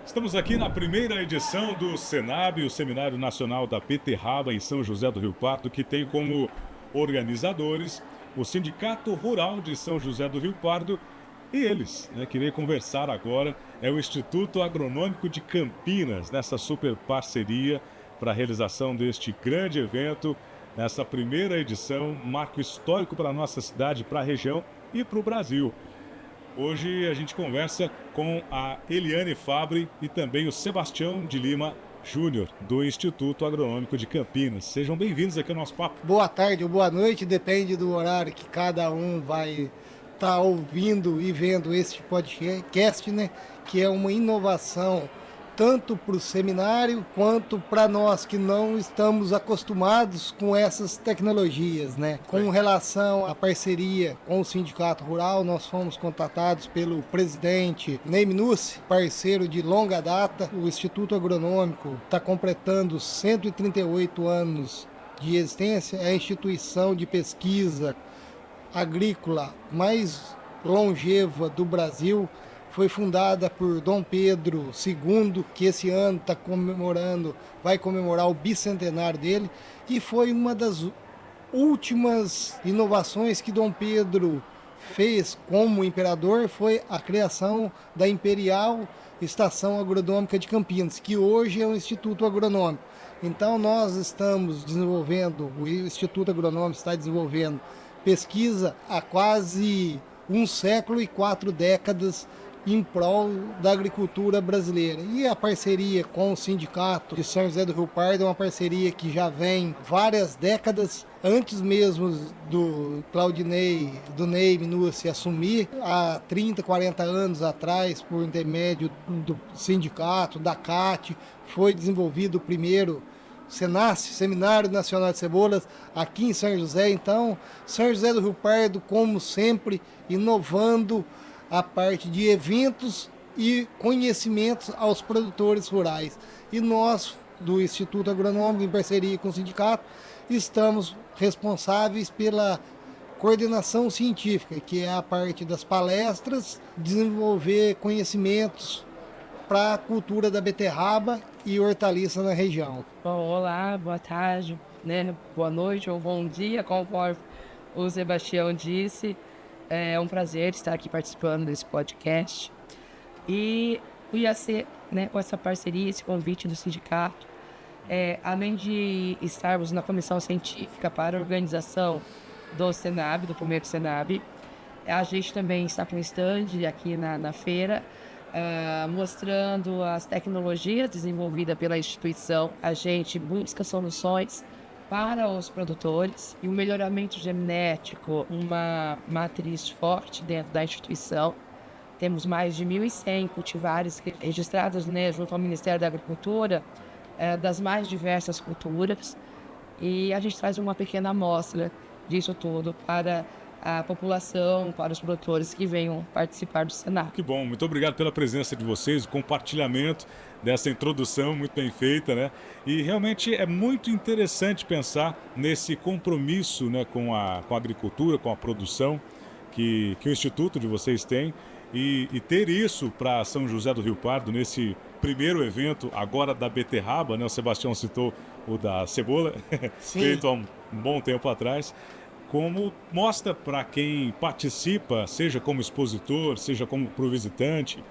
Estamos aqui na primeira edição do SENAB, o Seminário Nacional da Beterraba em São José do Rio Pardo, que tem como organizadores o Sindicato Rural de São José do Rio Pardo e eles, que veio conversar agora, é o Instituto Agronômico de Campinas, nessa super parceria para a realização deste grande evento, nessa primeira edição, marco histórico para a nossa cidade, para a região e para o Brasil. Hoje a gente conversa com a Eliane Fabre e também o Sebastião de Lima Júnior, do Instituto Agronômico de Campinas. Sejam bem-vindos aqui ao nosso papo. Boa tarde ou boa noite, depende do horário que cada um vai estar ouvindo e vendo este podcast, né? Que é uma inovação tanto para o seminário quanto para nós que não estamos acostumados com essas tecnologias, né? Com relação à parceria com o Sindicato Rural, nós fomos contatados pelo presidente Ney Minucci, parceiro de longa data. O Instituto Agronômico está completando 138 anos de existência, é a instituição de pesquisa agrícola mais longeva do Brasil. Foi fundada por Dom Pedro II, que esse ano vai comemorar o bicentenário dele, e foi uma das últimas inovações que Dom Pedro fez como imperador, foi a criação da Imperial Estação Agronômica de Campinas, que hoje é um Instituto Agronômico. Então nós estamos desenvolvendo, o Instituto Agronômico está desenvolvendo pesquisa há quase 1 século e 4 décadas em prol da agricultura brasileira. E a parceria com o Sindicato de São José do Rio Pardo é uma parceria que já vem várias décadas, antes mesmo do Ney Minucci assumir, há 30, 40 anos atrás, por intermédio do sindicato, da CAT, foi desenvolvido o primeiro SENACE, Seminário Nacional de Cebolas, aqui em São José. Então, São José do Rio Pardo, como sempre, inovando a parte de eventos e conhecimentos aos produtores rurais. E nós, do Instituto Agronômico, em parceria com o sindicato, estamos responsáveis pela coordenação científica, que é a parte das palestras, desenvolver conhecimentos para a cultura da beterraba e hortaliça na região. Bom, olá, boa tarde, boa noite ou bom dia, conforme o Sebastião disse. É um prazer estar aqui participando desse podcast. E ia ser, com essa parceria, esse convite do sindicato, além de estarmos na comissão científica para a organização do SENAB, do primeiro SENAB, a gente também está com um stand aqui na feira, mostrando as tecnologias desenvolvidas pela instituição. A gente busca soluções para os produtores e o melhoramento genético, uma matriz forte dentro da instituição. Temos mais de 1.100 cultivares registrados junto ao Ministério da Agricultura, das mais diversas culturas, e a gente traz uma pequena amostra disso tudo para a população, para os produtores que venham participar do Senado. Que bom, muito obrigado pela presença de vocês, o compartilhamento dessa introdução muito bem feita, E realmente é muito interessante pensar nesse compromisso, com a agricultura, com a produção que o Instituto de vocês tem e ter isso para São José do Rio Pardo nesse primeiro evento agora da beterraba, O Sebastião citou o da cebola, feito há um bom tempo atrás. Como mostra para quem participa, seja como expositor, seja como pro visitante,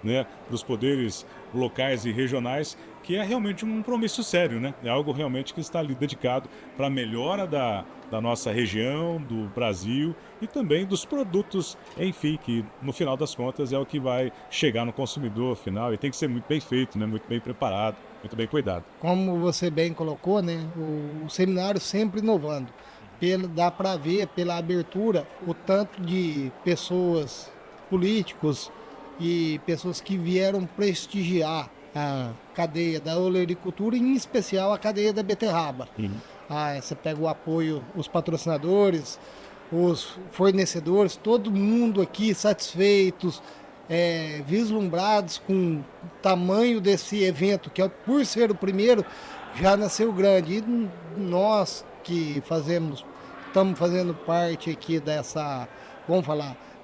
para os poderes locais e regionais, que é realmente um compromisso sério, É algo realmente que está ali dedicado para a melhora da nossa região, do Brasil e também dos produtos, enfim, que no final das contas é o que vai chegar no consumidor final e tem que ser muito bem feito, muito bem preparado, muito bem cuidado. Como você bem colocou, o seminário sempre inovando. Dá para ver pela abertura o tanto de pessoas, políticos e pessoas que vieram prestigiar a cadeia da olericultura, em especial a cadeia da beterraba. Você pega o apoio, os patrocinadores, os fornecedores, todo mundo aqui satisfeitos, vislumbrados com o tamanho desse evento, que por ser o primeiro, já nasceu grande. E nós que estamos fazendo parte aqui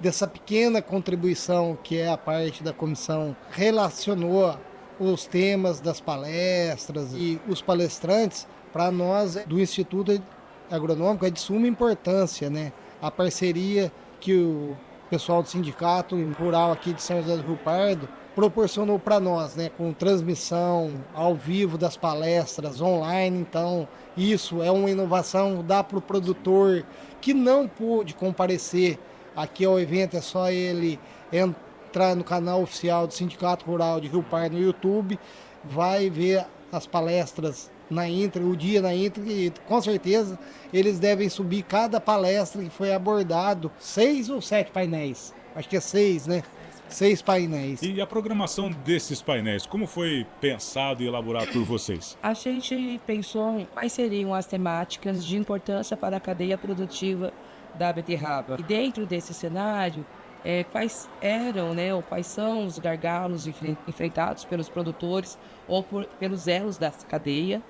dessa pequena contribuição que é a parte da comissão, relacionou os temas das palestras e os palestrantes, para nós do Instituto Agronômico é de suma importância, né? A parceria que o pessoal do Sindicato Rural aqui de São José do Rio Pardo proporcionou para nós, né? Com transmissão ao vivo das palestras online. Então, isso é uma inovação, dá para o produtor que não pôde comparecer aqui ao evento, é só ele entrar no canal oficial do Sindicato Rural de Rio Pardo no YouTube, vai ver as palestras na íntegra, o dia na íntegra, e com certeza eles devem subir cada palestra que foi abordado, 6 ou 7 painéis, acho que é 6, né? 6 painéis. E a programação desses painéis, como foi pensado e elaborado por vocês? A gente pensou em quais seriam as temáticas de importância para a cadeia produtiva da beterraba. E dentro desse cenário, quais eram, né, ou quais são os gargalos enfrentados pelos produtores ou pelos elos da cadeia,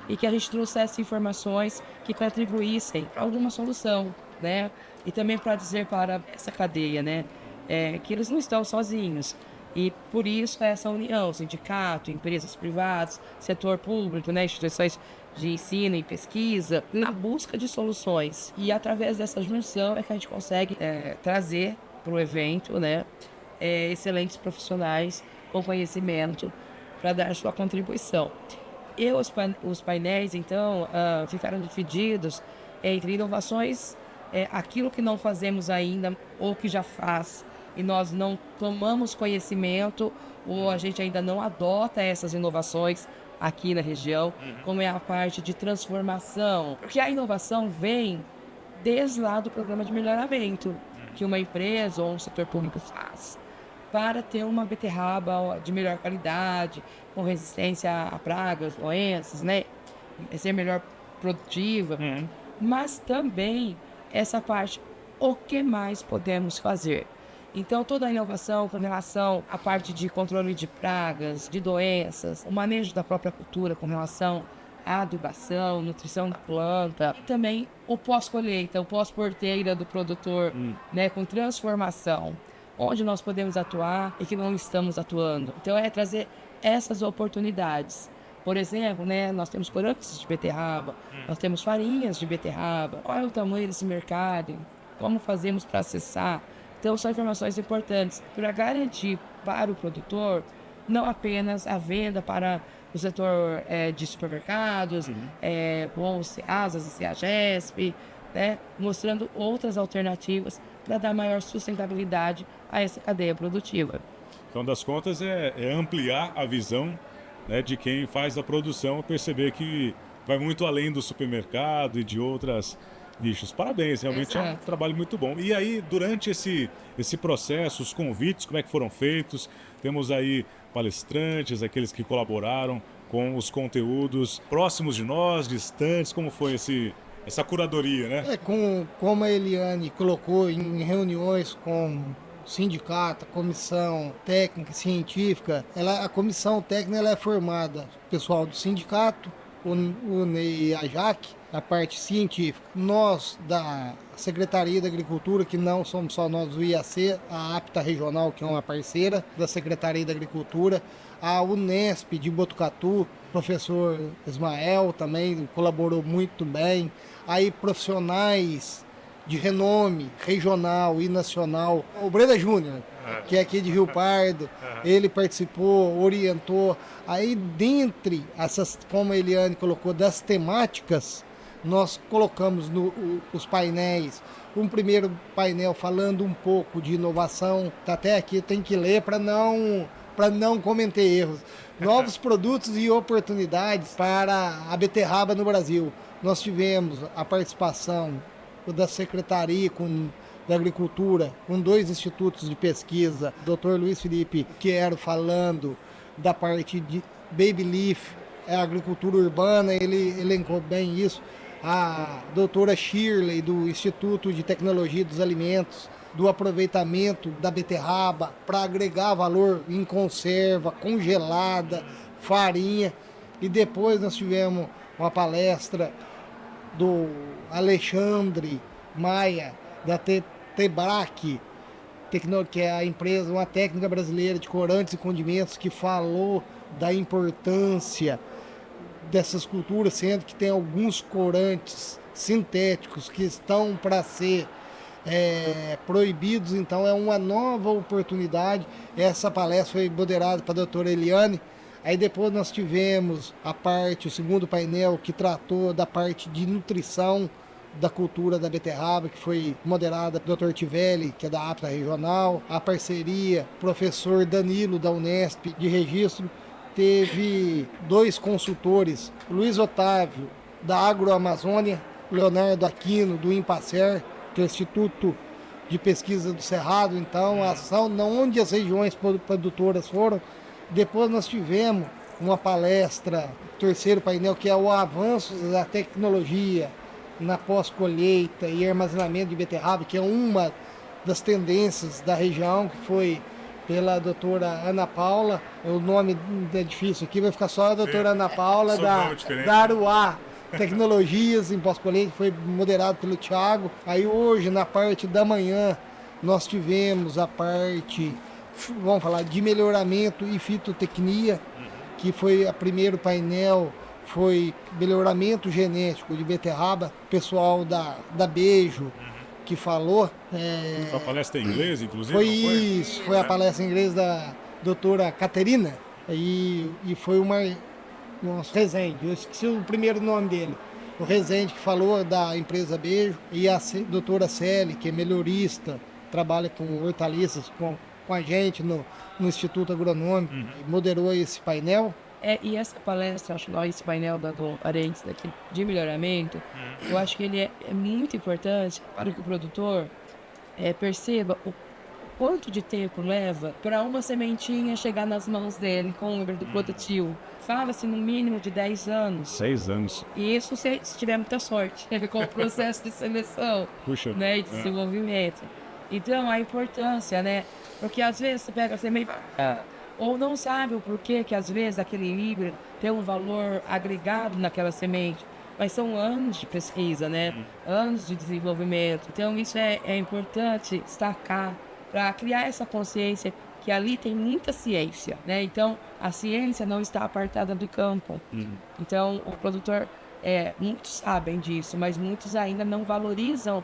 e que a gente trouxesse informações que contribuíssem para alguma solução, né? E também para dizer para essa cadeia, né, que eles não estão sozinhos. E por isso essa união, sindicato, empresas privadas, setor público, né, instituições de ensino e pesquisa, na busca de soluções. E através dessa junção é que a gente consegue trazer para o evento, né, excelentes profissionais com conhecimento para dar sua contribuição. E os painéis, então, ficaram divididos entre inovações, aquilo que não fazemos ainda ou que já faz, e nós não tomamos conhecimento ou a gente ainda não adota essas inovações aqui na região, como é a parte de transformação. Porque a inovação vem desde lá do programa de melhoramento que uma empresa ou um setor público faz para ter uma beterraba de melhor qualidade, com resistência a pragas, doenças, né? Ser melhor produtiva. Mas também essa parte, o que mais podemos fazer? Então, toda a inovação com relação à parte de controle de pragas, de doenças, o manejo da própria cultura com relação à adubação, nutrição da planta, e também o pós-colheita, o pós-porteira do produtor, né, com transformação, onde nós podemos atuar e que não estamos atuando. Então, é trazer essas oportunidades. Por exemplo, né, nós temos corantes de beterraba, nós temos farinhas de beterraba, qual é o tamanho desse mercado, como fazemos para acessar. Então, são informações importantes para garantir para o produtor não apenas a venda para o setor de supermercados, com os CEASAs e CEAGESP, né, mostrando outras alternativas para dar maior sustentabilidade a essa cadeia produtiva. Então, das contas, é ampliar a visão, né, de quem faz a produção, perceber que vai muito além do supermercado e de outras nichos. Parabéns, realmente é um trabalho muito bom. E aí, durante esse processo, os convites, como é que foram feitos? Temos aí palestrantes, aqueles que colaboraram com os conteúdos próximos de nós, distantes, como foi essa curadoria, né? Como a Eliane colocou em reuniões com sindicato, comissão técnica, científica, a comissão técnica ela é formada pessoal do sindicato, o NEI e a JAC, a parte científica. Nós, da Secretaria da Agricultura, que não somos só nós do IAC, a APTA Regional, que é uma parceira da Secretaria da Agricultura, a Unesp de Botucatu, professor Ismael também colaborou muito bem, aí profissionais de renome regional e nacional, o Breda Júnior, que é aqui de Rio Pardo, ele participou, orientou. Aí, dentre essas, como a Eliane colocou, das temáticas, nós colocamos os painéis, um primeiro painel falando um pouco de inovação, até aqui tem que ler para não cometer erros. Novos produtos e oportunidades para a beterraba no Brasil. Nós tivemos a participação da Secretaria da Agricultura, com 2 institutos de pesquisa, o Dr. Luiz Felipe Quero falando da parte de Baby Leaf, a agricultura urbana, ele elencou bem isso, a doutora Shirley, do Instituto de Tecnologia dos Alimentos, do aproveitamento da beterraba para agregar valor em conserva, congelada, farinha, e depois nós tivemos uma palestra do Alexandre Maia, da Tebrac, que é a empresa, uma técnica brasileira de corantes e condimentos, que falou da importância dessas culturas, sendo que tem alguns corantes sintéticos que estão para ser proibidos. Então é uma nova oportunidade. Essa palestra foi moderada para a doutora Eliane. Aí depois nós tivemos o segundo painel, que tratou da parte de nutrição da cultura da beterraba, que foi moderada pelo Dr. Tivelli, que é da APTA Regional. A parceria, professor Danilo, da Unesp, de registro. Teve 2 consultores, Luiz Otávio, da Agroamazônia, Leonardo Aquino, do Impacer, que é o Instituto de Pesquisa do Cerrado. Então, a ação onde as regiões produtoras foram. Depois nós tivemos uma palestra, terceiro painel, que é o avanço da tecnologia na pós-colheita e armazenamento de beterraba, que é uma das tendências da região, que foi pela doutora Ana Paula. O nome é difícil aqui, vai ficar só a doutora Ana Paula, da Aruá Tecnologias em pós-colheita, foi moderado pelo Thiago. Aí hoje, na parte da manhã, nós tivemos a parte, vamos falar, de melhoramento e fitotecnia, que foi o primeiro painel, foi melhoramento genético de beterraba, pessoal da Beijo que falou. Foi a palestra em inglês, inclusive? Foi a palestra em inglês da doutora Caterina, e foi nossa, Rezende, eu esqueci o primeiro nome dele, o Rezende, que falou da empresa Beijo, e a doutora Célia, que é melhorista, trabalha com hortaliças com a gente no Instituto Agronômico, moderou esse painel. E essa palestra, esse painel do Arentes aqui de melhoramento, eu acho que ele é muito importante para que o produtor perceba o quanto de tempo leva para uma sementinha chegar nas mãos dele com o híbrido produtivo. Fala-se no mínimo de 10 anos. 6 anos. E isso se tiver muita sorte, com o processo de seleção. Puxa. Né, e desenvolvimento. Então, a importância, né? Porque às vezes você pega a semente ou não sabe o porquê que às vezes aquele híbrido tem um valor agregado naquela semente. Mas são anos de pesquisa, né? Anos de desenvolvimento. Então isso é importante destacar para criar essa consciência que ali tem muita ciência, né? Então a ciência não está apartada do campo. Então o produtor, muitos sabem disso, mas muitos ainda não valorizam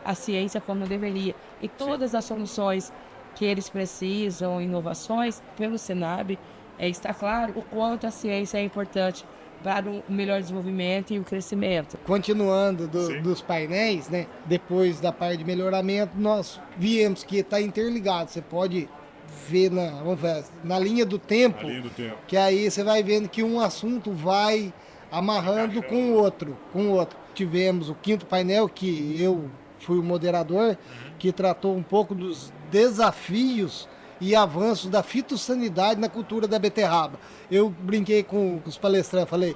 a ciência como deveria. E todas as soluções que eles precisam, inovações, pelo Senab, está claro o quanto a ciência é importante para o melhor desenvolvimento e o crescimento. Continuando dos painéis, né? Depois da parte de melhoramento, nós vimos que está interligado. Você pode ver na linha do tempo, que aí você vai vendo que um assunto vai amarrando com o outro. Tivemos o quinto painel, que eu fui o moderador, que tratou um pouco dos desafios e avanços da fitossanidade na cultura da beterraba. Eu brinquei com os palestrantes, falei,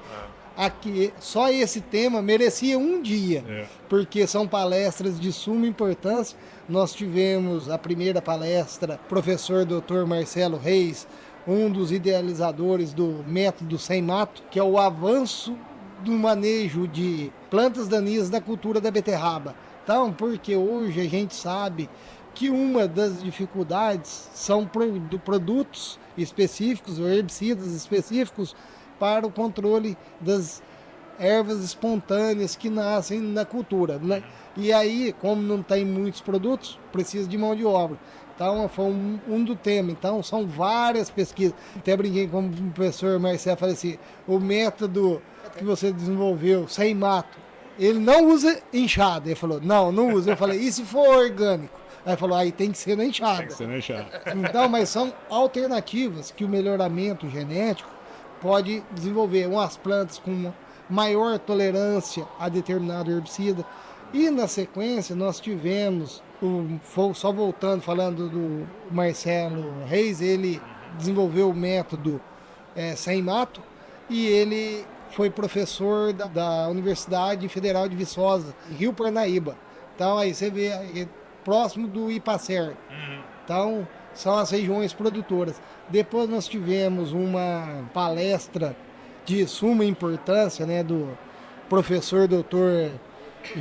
aqui só esse tema merecia um dia, porque são palestras de suma importância. Nós tivemos a primeira palestra, professor Dr. Marcelo Reis, um dos idealizadores do método sem mato, que é o avanço do manejo de plantas daninhas da cultura da beterraba. Então, porque hoje a gente sabe que uma das dificuldades são produtos específicos ou herbicidas específicos para o controle das ervas espontâneas que nascem na cultura, né? E aí, como não tem muitos produtos, precisa de mão de obra. Então, foi um do tema. Então, são várias pesquisas. Até brinquei com o professor Marcelo, falei assim, o método que você desenvolveu sem mato, ele não usa enxada. Ele falou, não usa. Eu falei, e se for orgânico? Aí falou, aí tem que ser na enxada. Tem que ser na enxada. Então, mas são alternativas que o melhoramento genético pode desenvolver. Umas plantas com maior tolerância a determinado herbicida. E na sequência nós tivemos, só voltando, falando do Marcelo Reis, ele desenvolveu o método sem mato e ele foi professor da Universidade Federal de Viçosa, em Rio Parnaíba. Então aí você vê, próximo do Ipacer. Então são as regiões produtoras. Depois nós tivemos uma palestra de suma importância, né, do professor Dr.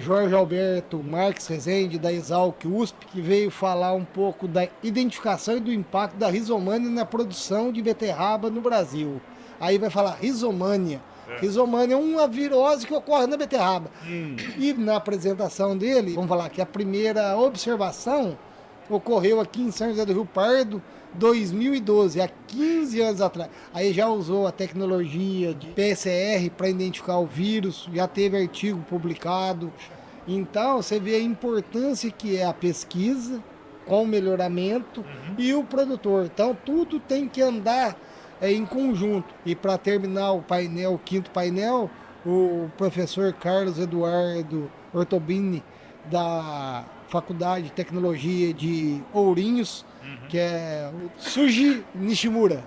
Jorge Alberto Marques Rezende, da Exalc USP, que veio falar um pouco da identificação e do impacto da rizomânia na produção de beterraba no Brasil. Aí vai falar rizomânia. Rizomânia é uma virose que ocorre na beterraba. E na apresentação dele, vamos falar que a primeira observação ocorreu aqui em São José do Rio Pardo, 2012, há 15 anos atrás. Aí já usou a tecnologia de PCR para identificar o vírus, já teve artigo publicado. Então, você vê a importância que é a pesquisa com o melhoramento e o produtor. Então, tudo tem que andar em conjunto. E para terminar o painel, o quinto painel, o professor Carlos Eduardo Ortobini, da Faculdade de Tecnologia de Ourinhos, que é o Suji Nishimura.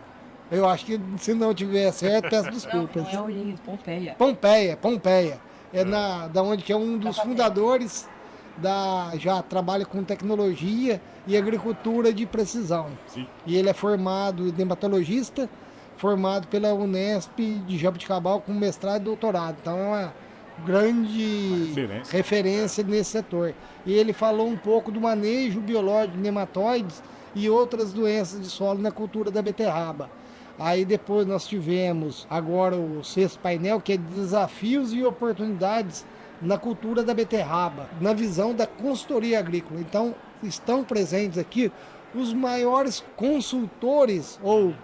Eu acho que se não tiver certo, peço desculpas. Não é Ourinhos, Pompeia. Pompeia. É da onde que é um dos fundadores já trabalha com tecnologia e agricultura de precisão. Sim. E ele é formado dermatologista, formado pela Unesp de Jaboticabal com mestrado e doutorado. Então é uma grande referência nesse setor. E ele falou um pouco do manejo biológico de nematóides e outras doenças de solo na cultura da beterraba. Aí depois nós tivemos agora o sexto painel, que é desafios e oportunidades na cultura da beterraba, na visão da consultoria agrícola. Então estão presentes aqui os maiores consultores ou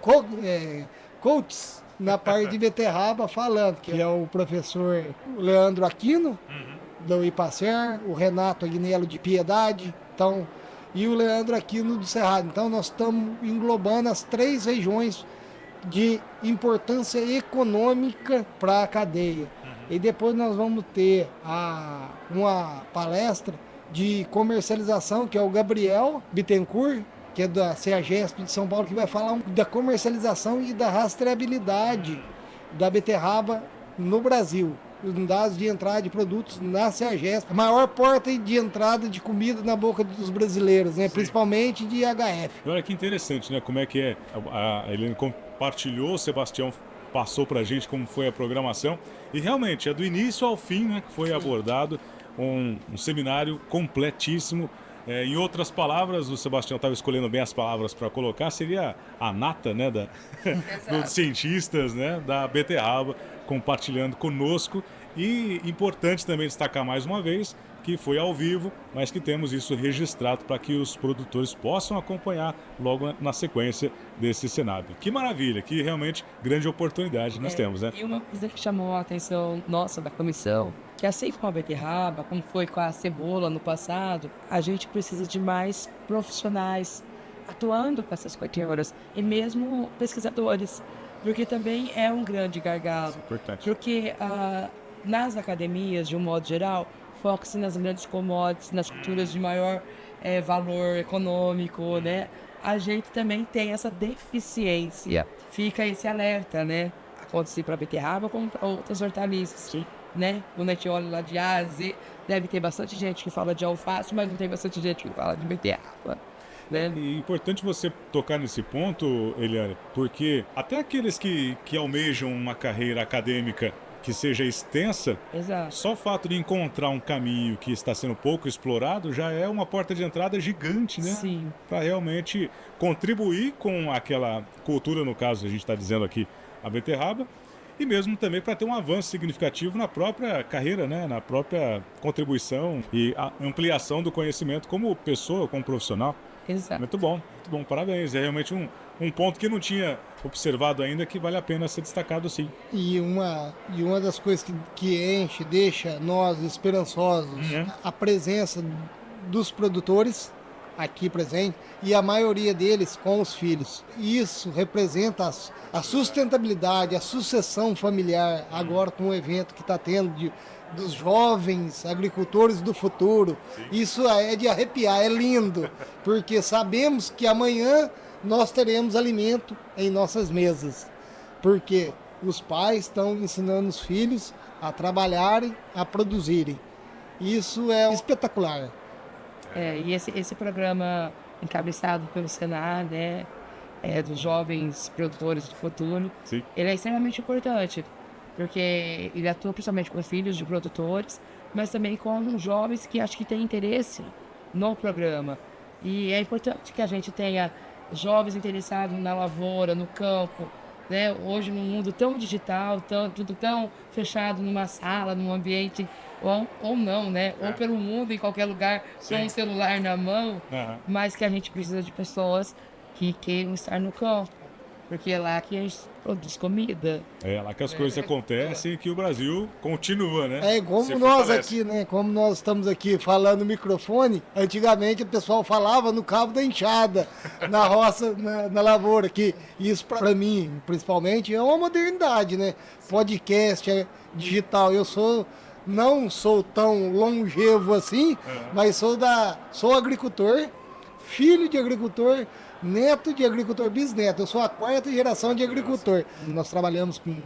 coaches na parte de beterraba falando, que é o professor Leandro Aquino, do Ipacer, o Renato Agnello de Piedade, então, e o Leandro Aquino do Cerrado. Então nós estamos englobando as 3 regiões de importância econômica para a cadeia. E depois nós vamos ter uma palestra de comercialização, que é o Gabriel Bittencourt, que é da CEAGESP de São Paulo, que vai falar da comercialização e da rastreabilidade da beterraba no Brasil. Os dados de entrada de produtos na CEAGESP, a maior porta de entrada de comida na boca dos brasileiros, né? Principalmente de HF. Olha que interessante, né? Como é que é? A Helene compartilhou, o Sebastião passou pra gente como foi a programação. E realmente, é do início ao fim, né, que foi abordado um seminário completíssimo. Em outras palavras, o Sebastião estava escolhendo bem as palavras para colocar, seria a nata, né, dos cientistas, né, da beterraba, compartilhando conosco. E importante também destacar mais uma vez que foi ao vivo, mas que temos isso registrado para que os produtores possam acompanhar logo na sequência desse cenário. Que maravilha, que realmente grande oportunidade nós temos, né? E uma coisa que chamou a atenção nossa da comissão, que assim como a beterraba, como foi com a cebola no passado, a gente precisa de mais profissionais atuando com essas culturas e mesmo pesquisadores, porque também é um grande gargalo. Importante. Porque nas academias, de um modo geral, foca-se nas grandes commodities, nas culturas de maior valor econômico, né? A gente também tem essa deficiência. Fica esse alerta, né? Acontece para a beterraba como para outras hortaliças. Sim. Né? Quando a gente olha lá de A a Z, deve ter bastante gente que fala de alface, mas não tem bastante gente que fala de beterraba. Né? E é importante você tocar nesse ponto, Eliane, porque até aqueles que almejam uma carreira acadêmica que seja extensa, Exato. só o fato de encontrar um caminho que está sendo pouco explorado já é uma porta de entrada gigante, né? Sim. Para realmente contribuir com aquela cultura, no caso, a gente está dizendo aqui, a beterraba, e mesmo também para ter um avanço significativo na própria carreira, né? Na própria contribuição e a ampliação do conhecimento como pessoa, como profissional. Exato. Muito bom, parabéns. É realmente um ponto que não tinha observado ainda, que vale a pena ser destacado, sim. E uma das coisas que deixa nós esperançosos, a presença dos produtores aqui presentes e a maioria deles com os filhos. Isso representa a sustentabilidade, a sucessão familiar, agora com o evento que está tendo dos jovens agricultores do futuro. Sim. Isso é de arrepiar, é lindo, porque sabemos que amanhã nós teremos alimento em nossas mesas, porque os pais estão ensinando os filhos a trabalharem, a produzirem. Isso é espetacular. E esse programa encabeçado pelo Senar, né, dos jovens produtores do futuro, sim, ele é extremamente importante, porque ele atua principalmente com filhos de produtores, mas também com jovens que acho que têm interesse no programa. E é importante que a gente tenha jovens interessados na lavoura, no campo, né? Hoje, num mundo tão digital, tudo tão fechado numa sala, num ambiente, ou não, né? Ou pelo mundo, em qualquer lugar, com um celular na mão, mas que a gente precisa de pessoas que queiram estar no campo, porque é lá que a gente produz comida. É lá que as coisas acontecem e que o Brasil continua, né? É como Se nós fortalece. aqui, né? Como nós estamos aqui falando no microfone, antigamente o pessoal falava no cabo da enxada, na roça, na lavoura, que isso para mim, principalmente, é uma modernidade, né? Podcast, digital. Não sou tão longevo assim, mas sou agricultor, filho de agricultor, neto de agricultor, bisneto. Eu sou a quarta geração de agricultor. Nós trabalhamos com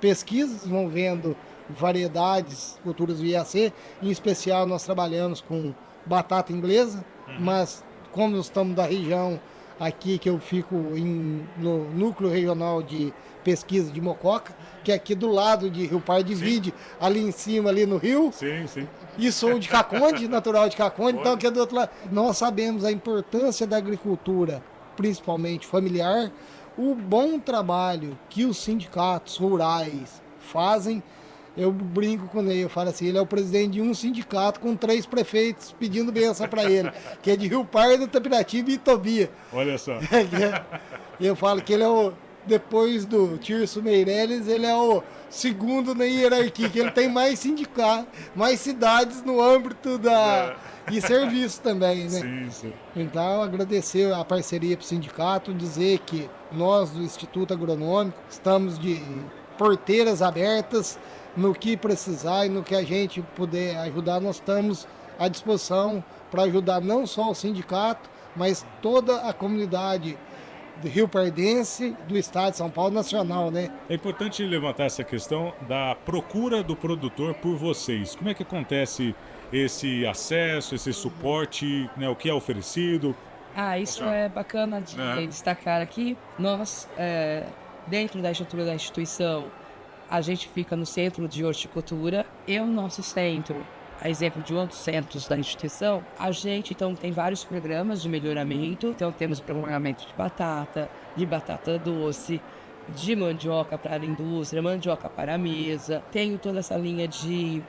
pesquisas, envolvendo variedades, culturas do IAC. Em especial, nós trabalhamos com batata inglesa, mas como nós estamos da região aqui, que eu fico no núcleo regional de pesquisa de Mococa, que é aqui do lado de Rio Pardo, divide ali em cima, ali no rio. Sim, sim. E sou de Caconde, natural de Caconde, então aqui é do outro lado. Nós sabemos a importância da agricultura, principalmente familiar, o bom trabalho que os sindicatos rurais fazem. Eu brinco com ele, eu falo assim, ele é o presidente de um sindicato com 3 prefeitos pedindo benção para ele, que é de Rio Pardo, Tapiratiba e Itobia. Olha só. Eu falo que ele é depois do Tirso Meirelles, ele é o segundo na hierarquia, que ele tem mais sindicatos, mais cidades no âmbito e serviço também, né? Sim, sim. Então, agradecer a parceria para o sindicato, dizer que nós do Instituto Agronômico estamos de porteiras abertas, no que precisar e no que a gente puder ajudar, nós estamos à disposição para ajudar não só o sindicato, mas toda a comunidade do Rio Pardense, do Estado de São Paulo, nacional, né? É importante levantar essa questão da procura do produtor por vocês. Como é que acontece esse acesso, esse suporte, né, o que é oferecido? Isso é bacana de destacar aqui. Nós, dentro da estrutura da instituição, a gente fica no centro de horticultura e o nosso centro, a exemplo de outros centros da instituição, a gente então tem vários programas de melhoramento. Então temos melhoramento de batata doce, de mandioca para a indústria, mandioca para a mesa. Tenho toda essa linha de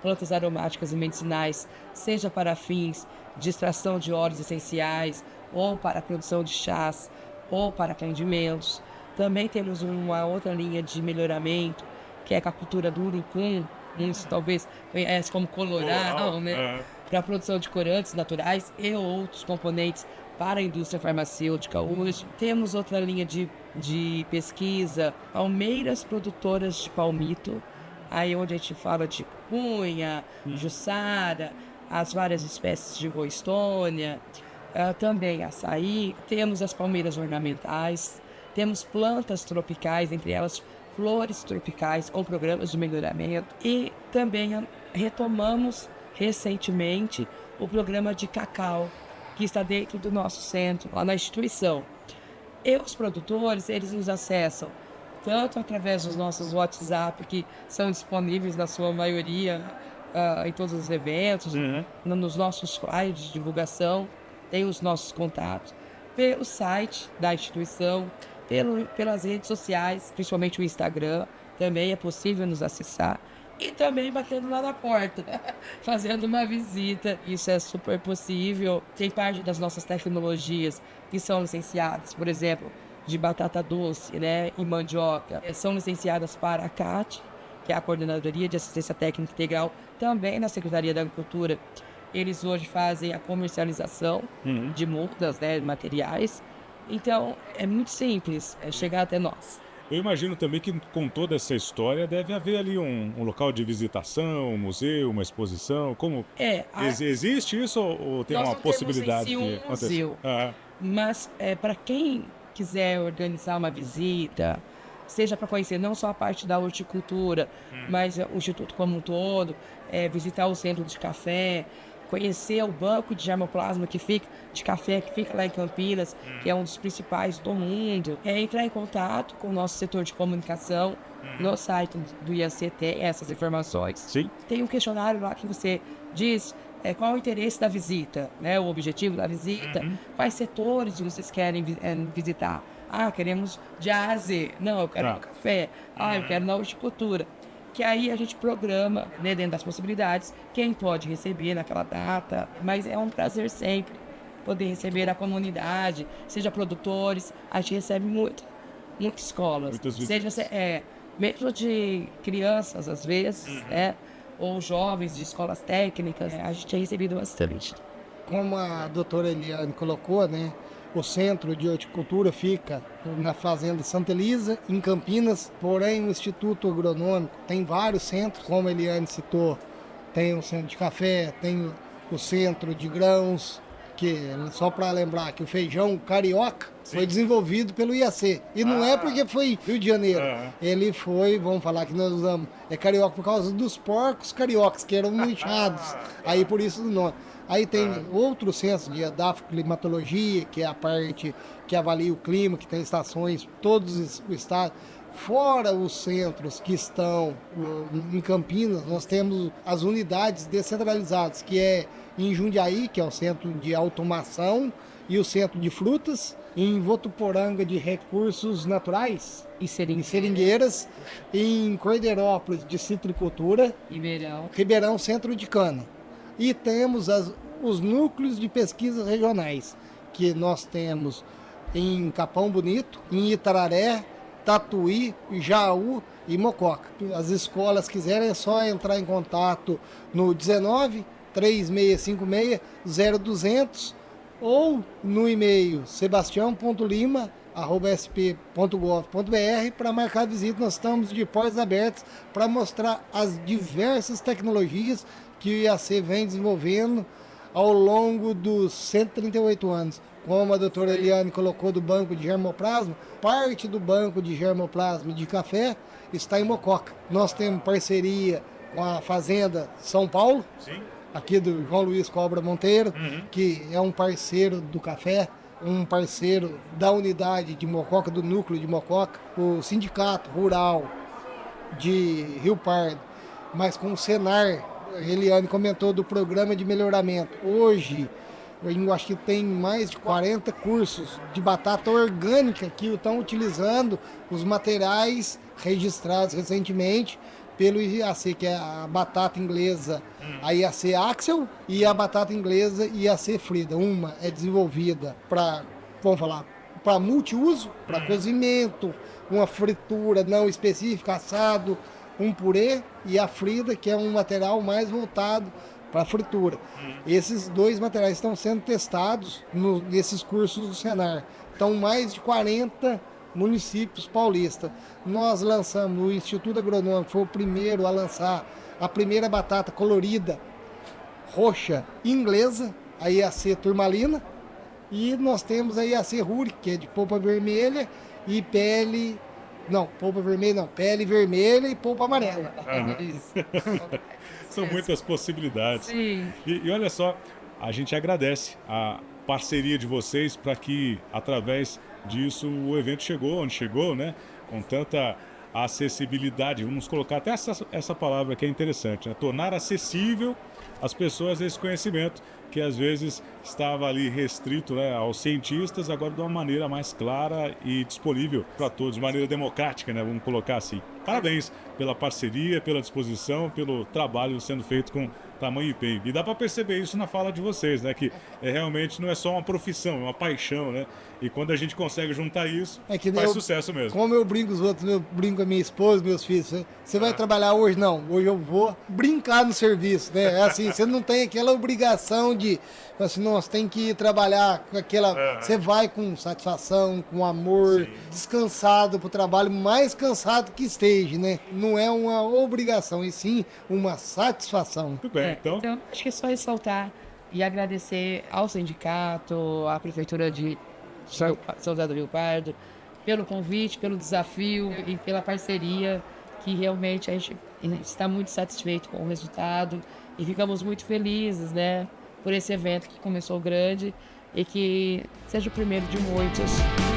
plantas aromáticas e medicinais, seja para fins de extração de óleos essenciais, ou para a produção de chás, ou para atendimentos. Também temos uma outra linha de melhoramento, que é a cultura do urucum, muitos talvez conhecem como colorau, né? Para a produção de corantes naturais e outros componentes para a indústria farmacêutica. Hoje temos outra linha de pesquisa, palmeiras produtoras de palmito, aí onde a gente fala de cunha, jussara, as várias espécies de roistônia, também açaí. Temos as palmeiras ornamentais, temos plantas tropicais, entre elas flores tropicais com programas de melhoramento, e também retomamos recentemente o programa de cacau, que está dentro do nosso centro, lá na instituição. E os produtores, eles nos acessam tanto através dos nossos WhatsApp, que são disponíveis na sua maioria em todos os eventos, nos nossos flyers de divulgação, tem os nossos contatos, pelo site da instituição, pelas redes sociais, principalmente o Instagram, também é possível nos acessar. E também batendo lá na porta, fazendo uma visita, isso é super possível. Tem parte das nossas tecnologias que são licenciadas, por exemplo, de batata doce, né, e mandioca, são licenciadas para a CAT, que é a Coordenadoria de Assistência Técnica Integral, também na Secretaria da Agricultura. Eles hoje fazem a comercialização de mudas, né, materiais. Então, é muito simples chegar até nós. Eu imagino também que com toda essa história deve haver ali um local de visitação, um museu, uma exposição. Como existe isso ou tem uma possibilidade de acontecer? Museu, mas para quem quiser organizar uma visita, seja para conhecer não só a parte da horticultura, mas o Instituto como um todo, visitar o centro de café, conhecer o banco de germoplasma de café que fica lá em Campinas, que é um dos principais do mundo, entrar em contato com o nosso setor de comunicação. No site do IAC tem essas informações. Sim. Tem um questionário lá que você diz qual o interesse da visita, né? O objetivo da visita, quais setores vocês querem visitar. Queremos de A a Z. Não, eu quero no café. Eu quero na horticultura. Que aí a gente programa, né, dentro das possibilidades, quem pode receber naquela data. Mas é um prazer sempre poder receber a comunidade, seja produtores. A gente recebe muitas escolas. Muitas seja mesmo de crianças, às vezes, ou jovens de escolas técnicas, a gente tem recebido bastante. Como a doutora Eliane colocou, né, o centro de horticultura fica na fazenda Santa Elisa, em Campinas, porém o Instituto Agronômico tem vários centros, como a Eliane citou, tem o centro de café, tem o centro de grãos, que só para lembrar que o feijão carioca foi desenvolvido pelo IAC. E não é porque foi Rio de Janeiro. Ele foi, vamos falar que nós usamos, carioca por causa dos porcos cariocas, que eram inchados. Aí por isso o nome. Aí tem outro centro de edafoclimatologia, que é a parte que avalia o clima, que tem estações, todos o estado. Fora os centros que estão em Campinas, nós temos as unidades descentralizadas, que é em Jundiaí, que é o centro de automação, e o centro de frutas, em Votuporanga de recursos naturais, em seringueiras, em Cordeirópolis de citricultura, Ribeirão centro de cana. E temos os núcleos de pesquisas regionais, que nós temos em Capão Bonito, em Itararé, Tatuí, Jaú e Mococa. As escolas quiserem é só entrar em contato no 19 3656 0200 ou no e-mail sebastião.lima@sp.gov.br para marcar a visita. Nós estamos de portas abertas para mostrar as diversas tecnologias que o IAC vem desenvolvendo ao longo dos 138 anos. Como a doutora Eliane colocou do banco de germoplasma, parte do banco de germoplasma de café está em Mococa. Nós temos parceria com a Fazenda São Paulo, aqui do João Luiz Cobra Monteiro, que é um parceiro do café, um parceiro da unidade de Mococa, do núcleo de Mococa, o Sindicato Rural de Rio Pardo, mas com o Senar. A Eliane comentou do programa de melhoramento. Hoje, eu acho que tem mais de 40 cursos de batata orgânica que estão utilizando os materiais registrados recentemente pelo IAC, que é a batata inglesa, a IAC Axel, e a batata inglesa IAC Frida. Uma é desenvolvida para, vamos falar, para multiuso, para cozimento, uma fritura não específica, assado, um purê, e a Frida, que é um material mais voltado para fritura. Esses dois materiais estão sendo testados nesses cursos do Senar. Então, mais de 40 municípios paulistas. Nós lançamos, o Instituto Agronômico foi o primeiro a lançar a primeira batata colorida, roxa, inglesa, a IAC Turmalina, e nós temos a IAC Ruri, que é de polpa vermelha e pele... Não, polpa vermelha não, pele vermelha e polpa amarela. São muitas possibilidades. Sim. E olha só, a gente agradece a parceria de vocês para que, através disso, o evento chegou onde chegou, né? Com tanta acessibilidade. Vamos colocar até essa palavra que é interessante, né? Tornar acessível às pessoas esse conhecimento que às vezes estava ali restrito, né, aos cientistas, agora de uma maneira mais clara e disponível para todos, de maneira democrática, né? Vamos colocar assim. Parabéns pela parceria, pela disposição, pelo trabalho sendo feito com tamanho empenho. E dá para perceber isso na fala de vocês, né? Que realmente não é só uma profissão, é uma paixão, né? E quando a gente consegue juntar isso, faz sucesso mesmo. Como eu brinco os outros, eu brinco com a minha esposa, meus filhos. Você vai trabalhar hoje? Não. Hoje eu vou brincar no serviço, né? É assim, você não tem aquela obrigação de... Assim, nossa, tem que ir trabalhar com aquela... Você vai com satisfação, com amor, descansado pro trabalho, mais cansado que esteja, né? Não é uma obrigação, e sim uma satisfação. Muito bem, então acho que é só ressaltar e agradecer ao sindicato, à Prefeitura de São José do Rio Pardo, pelo convite, pelo desafio e pela parceria, que realmente a gente está muito satisfeito com o resultado E ficamos muito felizes, né, por esse evento que começou grande e que seja o primeiro de muitos.